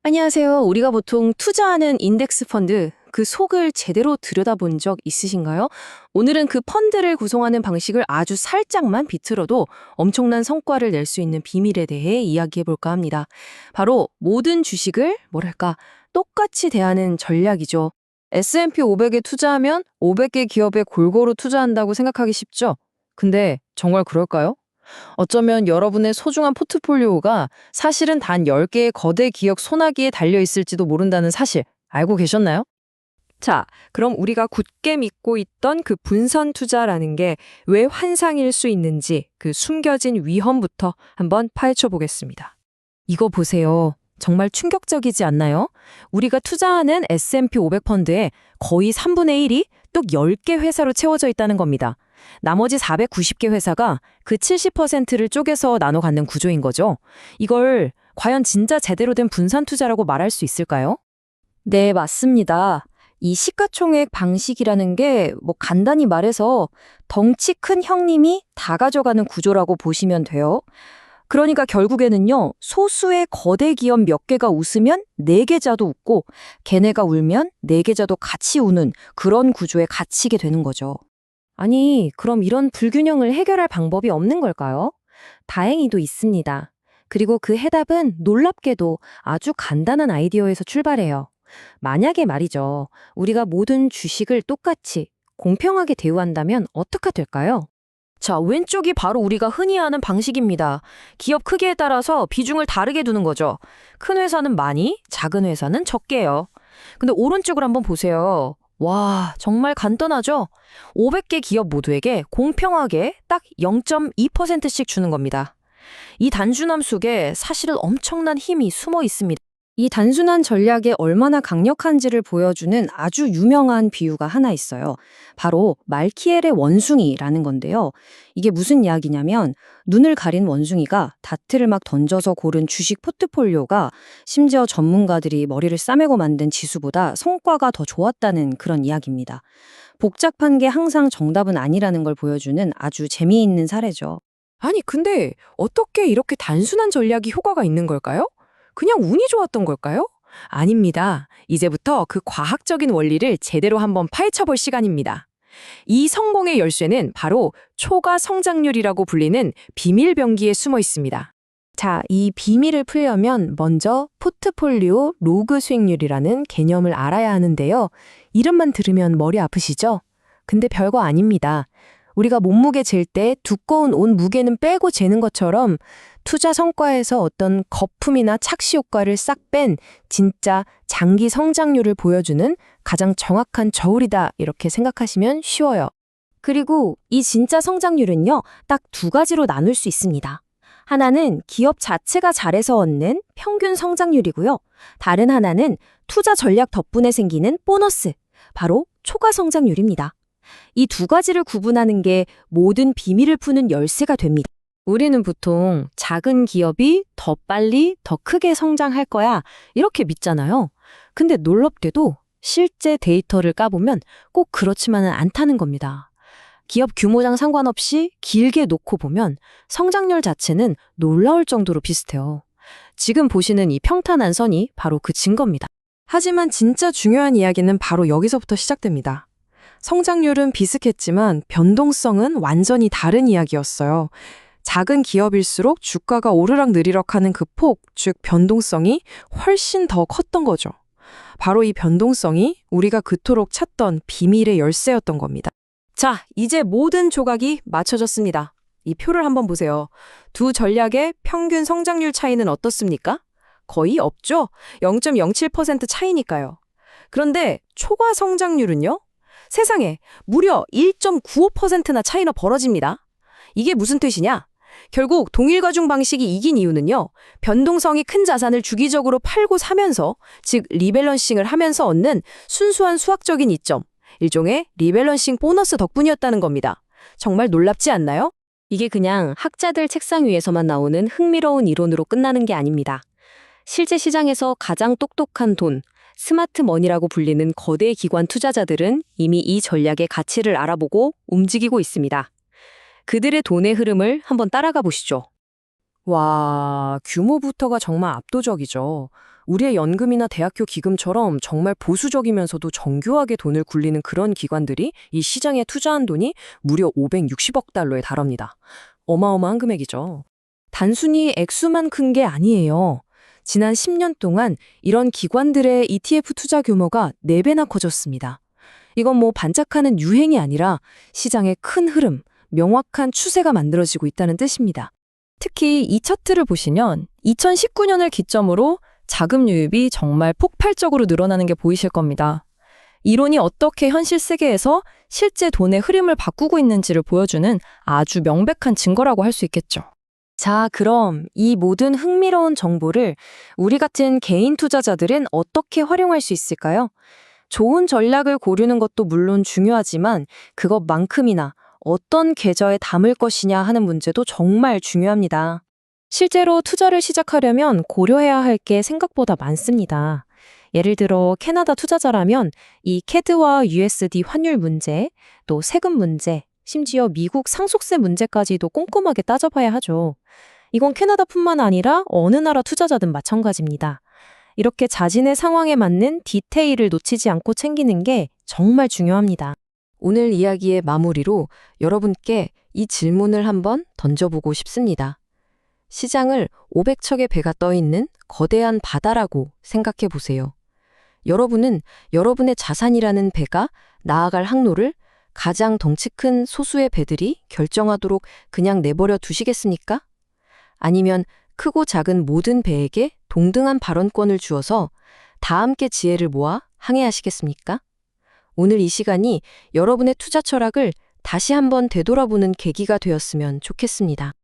안녕하세요. 우리가 보통 투자하는 인덱스 펀드, 그 속을 제대로 들여다본 적 있으신가요? 오늘은 그 펀드를 구성하는 방식을 아주 살짝만 비틀어도 엄청난 성과를 낼 수 있는 비밀에 대해 이야기해 볼까 합니다. 바로 모든 주식을 똑같이 대하는 전략이죠. S&P 500에 투자하면 500개 기업에 골고루 투자한다고 생각하기 쉽죠? 근데 정말 그럴까요? 어쩌면 여러분의 소중한 포트폴리오가 사실은 단 10개의 거대 기업 소나기에 달려 있을지도 모른다는 사실 알고 계셨나요? 자, 그럼 우리가 굳게 믿고 있던 그 분선 투자라는 게 왜 환상일 수 있는지 그 숨겨진 위험부터 한번 파헤쳐 보겠습니다. 이거 보세요. 정말 충격적이지 않나요? 우리가 투자하는 S&P 500 펀드의 거의 3분의 1이 또 10개 회사로 채워져 있다는 겁니다. 나머지 490개 회사가 그 70%를 쪼개서 나눠 갖는 구조인 거죠. 이걸 과연 진짜 제대로 된 분산 투자라고 말할 수 있을까요? 네, 맞습니다. 이 시가총액 방식이라는 게 간단히 말해서 덩치 큰 형님이 다 가져가는 구조라고 보시면 돼요. 그러니까 결국에는요, 소수의 거대 기업 몇 개가 웃으면 네 계좌도 웃고, 걔네가 울면 네 계좌도 같이 우는 그런 구조에 갇히게 되는 거죠. 아니, 그럼 이런 불균형을 해결할 방법이 없는 걸까요? 다행히도 있습니다. 그리고 그 해답은 놀랍게도 아주 간단한 아이디어에서 출발해요. 만약에 말이죠, 우리가 모든 주식을 똑같이 공평하게 대우한다면 어떻게 될까요? 자, 왼쪽이 바로 우리가 흔히 하는 방식입니다. 기업 크기에 따라서 비중을 다르게 두는 거죠. 큰 회사는 많이, 작은 회사는 적게요. 근데 오른쪽을 한번 보세요. 와, 정말 간단하죠? 500개 기업 모두에게 공평하게 딱 0.2%씩 주는 겁니다. 이 단순함 속에 사실은 엄청난 힘이 숨어 있습니다. 이 단순한 전략이 얼마나 강력한지를 보여주는 아주 유명한 비유가 하나 있어요. 바로 말키엘의 원숭이라는 건데요. 이게 무슨 이야기냐면 눈을 가린 원숭이가 다트를 막 던져서 고른 주식 포트폴리오가 심지어 전문가들이 머리를 싸매고 만든 지수보다 성과가 더 좋았다는 그런 이야기입니다. 복잡한 게 항상 정답은 아니라는 걸 보여주는 아주 재미있는 사례죠. 아니, 근데 어떻게 이렇게 단순한 전략이 효과가 있는 걸까요? 그냥 운이 좋았던 걸까요? 아닙니다. 이제부터 그 과학적인 원리를 제대로 한번 파헤쳐 볼 시간입니다. 이 성공의 열쇠는 바로 초과 성장률이라고 불리는 비밀 병기에 숨어 있습니다. 자, 이 비밀을 풀려면 먼저 포트폴리오 로그 수익률이라는 개념을 알아야 하는데요. 이름만 들으면 머리 아프시죠? 근데 별거 아닙니다. 우리가 몸무게 잴 때 두꺼운 옷 무게는 빼고 재는 것처럼 투자 성과에서 어떤 거품이나 착시 효과를 싹 뺀 진짜 장기 성장률을 보여주는 가장 정확한 저울이다 이렇게 생각하시면 쉬워요. 그리고 이 진짜 성장률은요, 딱 두 가지로 나눌 수 있습니다. 하나는 기업 자체가 잘해서 얻는 평균 성장률이고요. 다른 하나는 투자 전략 덕분에 생기는 보너스, 바로 초과 성장률입니다. 이 두 가지를 구분하는 게 모든 비밀을 푸는 열쇠가 됩니다. 우리는 보통 작은 기업이 더 빨리, 더 크게 성장할 거야 이렇게 믿잖아요. 근데 놀랍게도 실제 데이터를 까보면 꼭 그렇지만은 않다는 겁니다. 기업 규모랑 상관없이 길게 놓고 보면 성장률 자체는 놀라울 정도로 비슷해요. 지금 보시는 이 평탄한 선이 바로 그 증거입니다. 하지만 진짜 중요한 이야기는 바로 여기서부터 시작됩니다. 성장률은 비슷했지만 변동성은 완전히 다른 이야기였어요. 작은 기업일수록 주가가 오르락내리락 하는 그 폭, 즉 변동성이 훨씬 더 컸던 거죠. 바로 이 변동성이 우리가 그토록 찾던 비밀의 열쇠였던 겁니다. 자, 이제 모든 조각이 맞춰졌습니다. 이 표를 한번 보세요. 두 전략의 평균 성장률 차이는 어떻습니까? 거의 없죠? 0.07% 차이니까요. 그런데 초과 성장률은요? 세상에 무려 1.95%나 차이나 벌어집니다. 이게 무슨 뜻이냐? 결국 동일과중 방식이 이긴 이유는요. 변동성이 큰 자산을 주기적으로 팔고 사면서, 즉 리밸런싱을 하면서 얻는 순수한 수학적인 이점, 일종의 리밸런싱 보너스 덕분이었다는 겁니다. 정말 놀랍지 않나요? 이게 그냥 학자들 책상 위에서만 나오는 흥미로운 이론으로 끝나는 게 아닙니다. 실제 시장에서 가장 똑똑한 돈, 스마트 머니라고 불리는 거대 기관 투자자들은 이미 이 전략의 가치를 알아보고 움직이고 있습니다. 그들의 돈의 흐름을 한번 따라가 보시죠. 와, 규모부터가 정말 압도적이죠. 우리의 연금이나 대학교 기금처럼 정말 보수적이면서도 정교하게 돈을 굴리는 그런 기관들이 이 시장에 투자한 돈이 무려 560억 달러에 달합니다. 어마어마한 금액이죠. 단순히 액수만 큰 게 아니에요. 지난 10년 동안 이런 기관들의 ETF 투자 규모가 4배나 커졌습니다. 이건 뭐 반짝하는 유행이 아니라 시장의 큰 흐름, 명확한 추세가 만들어지고 있다는 뜻입니다. 특히 이 차트를 보시면 2019년을 기점으로 자금 유입이 정말 폭발적으로 늘어나는 게 보이실 겁니다. 이론이 어떻게 현실 세계에서 실제 돈의 흐름을 바꾸고 있는지를 보여주는 아주 명백한 증거라고 할 수 있겠죠. 자, 그럼 이 모든 흥미로운 정보를 우리 같은 개인 투자자들은 어떻게 활용할 수 있을까요? 좋은 전략을 고르는 것도 물론 중요하지만 그것만큼이나 어떤 계좌에 담을 것이냐 하는 문제도 정말 중요합니다. 실제로 투자를 시작하려면 고려해야 할 게 생각보다 많습니다. 예를 들어 캐나다 투자자라면 이 캐드와 USD 환율 문제, 또 세금 문제, 심지어 미국 상속세 문제까지도 꼼꼼하게 따져봐야 하죠. 이건 캐나다뿐만 아니라 어느 나라 투자자든 마찬가지입니다. 이렇게 자신의 상황에 맞는 디테일을 놓치지 않고 챙기는 게 정말 중요합니다. 오늘 이야기의 마무리로 여러분께 이 질문을 한번 던져보고 싶습니다. 시장을 500척의 배가 떠 있는 거대한 바다라고 생각해 보세요. 여러분은 여러분의 자산이라는 배가 나아갈 항로를 가장 덩치 큰 소수의 배들이 결정하도록 그냥 내버려 두시겠습니까? 아니면 크고 작은 모든 배에게 동등한 발언권을 주어서 다 함께 지혜를 모아 항해하시겠습니까? 오늘 이 시간이 여러분의 투자 철학을 다시 한번 되돌아보는 계기가 되었으면 좋겠습니다.